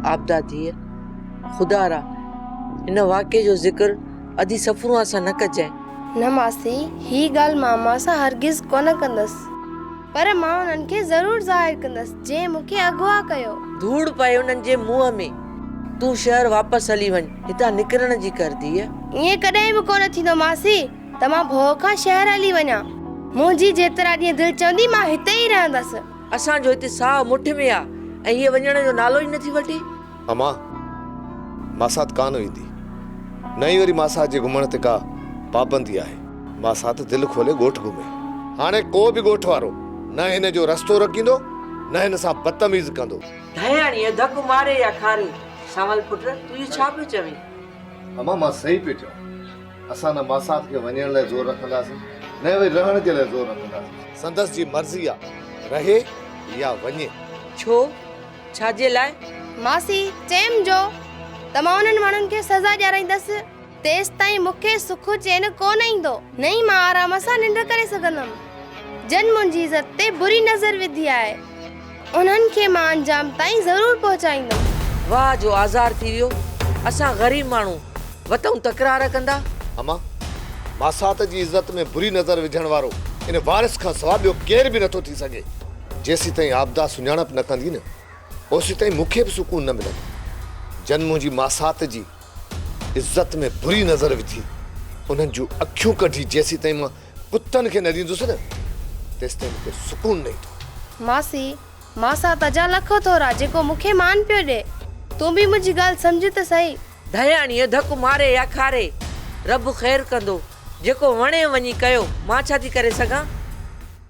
आबदा धीअ, खुदा रा इन वाक़े जो ज़िक्र अधी सफ़रूं असां न कजांइ। न मासी, ही गाल मामा सां हरगिज़ कोन कंदसि, पर मां उन्हनि खे ज़रूर ज़ाहिर कंदसि जे मूंखे अगवा कयो। धूड़ पए उन्हनि जे मुंहं में। तूं शहर वापसि हली वञ, हितां निकिरण जी कर धीअ। ईअं कॾहिं बि कोन थींदो मासी त मां भउ खां शहर हली वञा। मुंहिंजी जेतिरा ॾींहं दिलि चवंदी मां हिते ई रहंदसि। असांजो हिते साह मुठि में आ ऐं हीअ वञण जो नालो ई नथी वठे। अमा मासात कान वेंदी, न ई वरी मासात जे घुमण ते का पाबंदी आहे। मासात दिलि खोले ॻोठ घुमे। हाणे को बि ॻोठ वारो न हिन जो रस्तो रखींदो न हिन सां बदतमीज़ कंदो। धयाणीअ धक मारे या खारे। सावल पुट, तूं इहो छा पियो चवीं? अमा मां सही पियो चवां। असां न मासात खे वञण लाइ ज़ोर रखंदासीं न वरी रहण जे लाइ ज़ोर रखंदासीं। संदसि जी मर्ज़ी आहे, रहे या वञे। छो? छाजे लाइ? मासी चएम जो त मां उन्हनि माण्हुनि खे सज़ा ॾियाराईंदसि तेसि ताईं मूंखे सुख चैन कोन ईंदो, न ई मां आराम सां निंड करे सघंदमि। जन मुंहिंजी इज़त ते बुरी नज़र विधी आहे, उन्हनि खे मां अंजाम ताईं ज़रूर पहुचाईंदमि। वाह जो आज़ार थी वियो। असां ग़रीब माण्हू वतऊं तकरार कंदा। अमा मासात जी इज़त में बुरी नज़र विझण वारो इन वारिस खां सवाइ ॿियो केर बि नथो थी सघे। जेसी ताईं आबदा सुञाणप न कंदी न, ओसी ताईं मूंखे बि सुकून न मिलंदो। जन मुंहिंजी मासात जी इज़त में बुरी नज़र विधी, उन्हनि जूं अखियूं कढी जेसी ताईं मां कुतनि खे न ॾींदुसि न, तेसि ताईं मूंखे सुकून न ईंदो। मासी मासात अजा लखो थोरा जेको मूंखे मान पियो ॾे। तूं बि मुंहिंजी ॻाल्हि सम्झ त सही। धयाणीअ धक मारे या खारे, रब ख़ैर कंदो। जेको वणे वञी कयो, मां छा थी करे सघां?